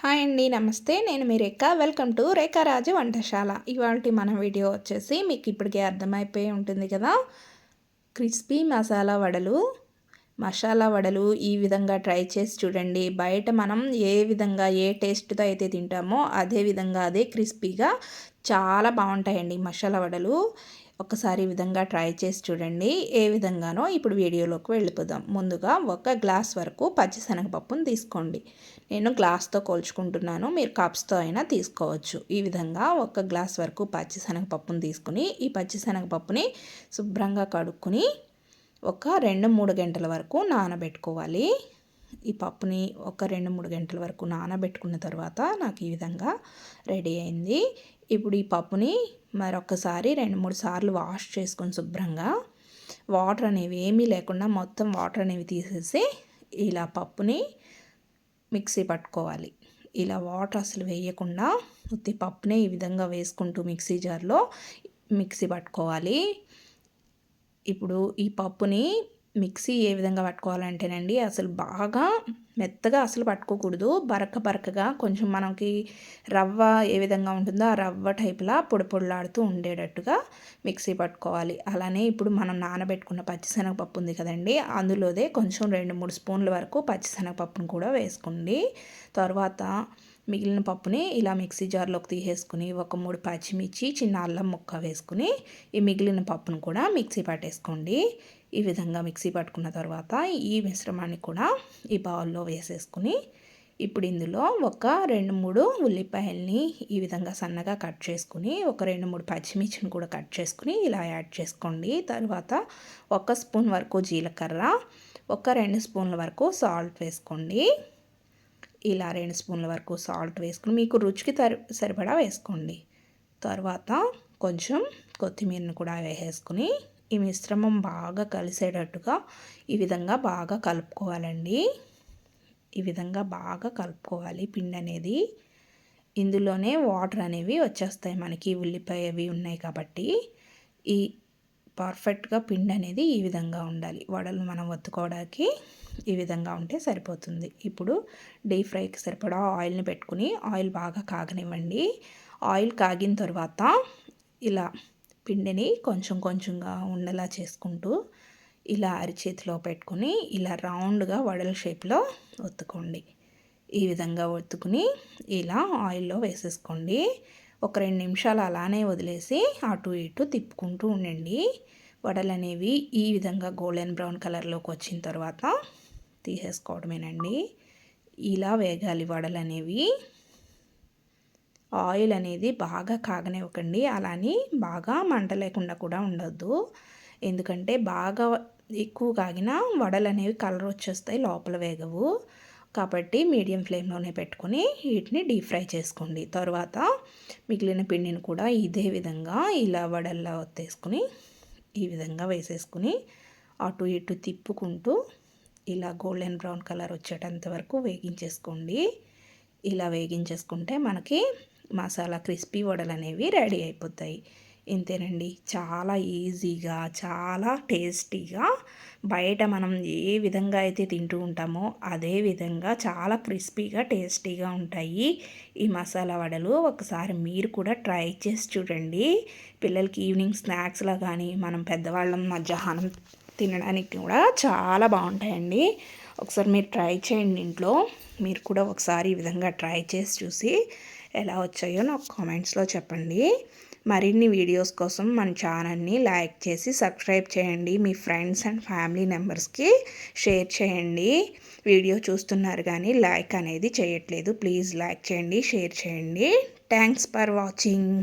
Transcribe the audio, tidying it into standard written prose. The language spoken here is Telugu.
హాయ్ అండి, నమస్తే. నేను మీ రేఖ. వెల్కమ్ టు రేఖా రాజు వంటశాల. ఇవాల్టి మన వీడియో వచ్చేసి మీకు ఇప్పటికే అర్థమైపోయి ఉంటుంది కదా, క్రిస్పీ మసాలా వడలు ఈ విధంగా ట్రై చేసి చూడండి. బయట మనం ఏ విధంగా ఏ టేస్ట్తో అయితే తింటామో అదే విధంగా అదే క్రిస్పీగా చాలా బాగుంటాయండి మసాలా వడలు. ఒకసారి ఈ విధంగా ట్రై చేసి చూడండి. ఏ విధంగానో ఇప్పుడు వీడియోలోకి వెళ్ళిపోదాం. ముందుగా 1 గ్లాస్ వరకు పచ్చిశనగపప్పును తీసుకోండి. నేను గ్లాస్తో కోల్చుకుంటున్నాను, మీరు కప్స్తో అయినా తీసుకోవచ్చు. ఈ విధంగా 1 గ్లాస్ వరకు పచ్చిశనగపప్పును తీసుకుని ఈ పచ్చిశనగపప్పుని శుభ్రంగా కడుక్కొని ఒక 2-3 గంటల వరకు నానబెట్టుకోవాలి. ఈ పప్పుని ఒక 2-3 గంటల వరకు నానబెట్టుకున్న తర్వాత నాకు ఈ విధంగా రెడీ అయింది. ఇప్పుడు ఈ పప్పుని మరొకసారి 2-3 సార్లు వాష్ చేసుకొని శుభ్రంగా వాటర్ అనేవి ఏమీ లేకుండా మొత్తం వాటర్ అనేవి తీసేసి ఇలా పప్పుని మిక్సీ పట్టుకోవాలి. ఇలా వాటర్ అసలు వేయకుండా ఉత్తి పప్పునే ఈ విధంగా వేసుకుంటూ మిక్సీ జార్లో మిక్సీ పట్టుకోవాలి. ఇప్పుడు ఈ పప్పుని మిక్సీ ఏ విధంగా పట్టుకోవాలంటేనండి, అసలు బాగా మెత్తగా అసలు పట్టుకోకూడదు. బరకగా కొంచెం మనకి రవ్వ ఏ విధంగా ఉంటుందో ఆ రవ్వ టైప్లా పొడిలాడుతూ ఉండేటట్టుగా మిక్సీ పట్టుకోవాలి. అలానే ఇప్పుడు మనం నానబెట్టుకున్న పచ్చిశనగపప్పు ఉంది కదండి, అందులోదే కొంచెం 2-3 స్పూన్ల వరకు పచ్చిశనగపప్పును కూడా వేసుకోండి. తర్వాత మిగిలిన పప్పుని ఇలా మిక్సీ జార్లోకి తీసేసుకుని ఒక 3 పచ్చిమిర్చి, చిన్న అల్లం ముక్క వేసుకుని ఈ మిగిలిన పప్పును కూడా మిక్సీ పట్టేసుకోండి. ఈ విధంగా మిక్సీ పట్టుకున్న తర్వాత ఈ మిశ్రమాన్ని కూడా ఈ బౌల్లో వేసేసుకుని ఇప్పుడు ఇందులో ఒక 2-3 ఉల్లిపాయల్ని ఈ విధంగా సన్నగా కట్ చేసుకుని ఒక 2-3 పచ్చిమిర్చిని కూడా కట్ చేసుకుని ఇలా యాడ్ చేసుకోండి. తర్వాత 1 స్పూన్ వరకు జీలకర్ర, ఒక 2 స్పూన్ల వరకు సాల్ట్ వేసుకోండి. ఇలా 2 స్పూన్ల వరకు సాల్ట్ వేసుకుని మీకు రుచికి సరిపడా వేసుకోండి. తర్వాత కొంచెం కొత్తిమీరను కూడా వేసేసుకుని ఈ మిశ్రమం బాగా కలిసేటట్టుగా ఈ విధంగా బాగా కలుపుకోవాలండి. ఈ విధంగా బాగా కలుపుకోవాలి పిండి అనేది. ఇందులోనే వాటర్ అనేవి వచ్చేస్తాయి మనకి, ఉల్లిపాయ అవి ఉన్నాయి కాబట్టి. ఈ పర్ఫెక్ట్గా పిండి అనేది ఈ విధంగా ఉండాలి. వడలు మనం ఒత్తుకోవడానికి ఈ విధంగా ఉంటే సరిపోతుంది. ఇప్పుడు డీప్ ఫ్రైకి సరిపడా ఆయిల్ని పెట్టుకుని ఆయిల్ బాగా కాగనివ్వండి. ఆయిల్ కాగిన తర్వాత ఇలా పిండిని కొంచెంగా ఉండలా చేసుకుంటూ ఇలా అరిచేతిలో పెట్టుకుని ఇలా రౌండ్గా వడల షేప్లో ఒత్తుకోండి. ఈ విధంగా ఒత్తుకుని ఇలా ఆయిల్లో వేసేసుకోండి. ఒక 2 నిమిషాలు అలానే వదిలేసి అటు ఇటు తిప్పుకుంటూ ఉండండి. వడలు అనేవి ఈ విధంగా గోల్డెన్ బ్రౌన్ కలర్లోకి వచ్చిన తర్వాత తీసేసుకోవడమేనండి. ఇలా వేగాలి వడలు అనేవి. ఆయిల్ అనేది బాగా కాగనివ్వకండి, అలానే బాగా మంట లేకుండా కూడా ఉండొద్దు. ఎందుకంటే బాగా ఎక్కువ కాగిన వడలు అనేవి కలర్ వచ్చేస్తాయి, లోపల వేగవు. కాబట్టి మీడియం ఫ్లేమ్లోనే పెట్టుకొని వీటిని డీప్ ఫ్రై చేసుకోండి. తర్వాత మిగిలిన పిండిని కూడా ఇదే విధంగా ఇలా వడల్లా ఒత్తేసుకుని ఈ విధంగా వేసేసుకుని అటు ఇటు తిప్పుకుంటూ ఇలా గోల్డెన్ బ్రౌన్ కలర్ వచ్చేటంత వరకు వేగించేసుకోండి. ఇలా వేగించేసుకుంటే మనకి మసాలా క్రిస్పీ వడలు అనేవి రెడీ అయిపోతాయి. ఇంతేనండి, చాలా ఈజీగా చాలా టేస్టీగా బయట మనం ఏ విధంగా అయితే తింటూ ఉంటామో అదే విధంగా చాలా క్రిస్పీగా టేస్టీగా ఉంటాయి ఈ మసాలా వడలు. ఒకసారి మీరు కూడా ట్రై చేసి చూడండి. పిల్లలకి ఈవినింగ్ స్నాక్స్లా కానీ మనం పెద్దవాళ్ళం మధ్యాహ్నం తినడానికి కూడా చాలా బాగుంటాయండి. ఒకసారి మీరు ట్రై చేయండి ఇంట్లో. మీరు కూడా ఒకసారి ఈ విధంగా ట్రై చేసి చూసి ఎలా వచ్చాయో నాకు కామెంట్స్లో చెప్పండి. మరిన్ని వీడియోస్ కోసం మన ఛానల్ని లైక్ చేసి సబ్స్క్రైబ్ చేయండి. మీ ఫ్రెండ్స్ అండ్ ఫ్యామిలీ మెంబర్స్కి షేర్ చేయండి. వీడియో చూస్తున్నారు కానీ లైక్ అనేది చేయట్లేదు. ప్లీజ్ లైక్ చేయండి, షేర్ చేయండి. Thanks for watching.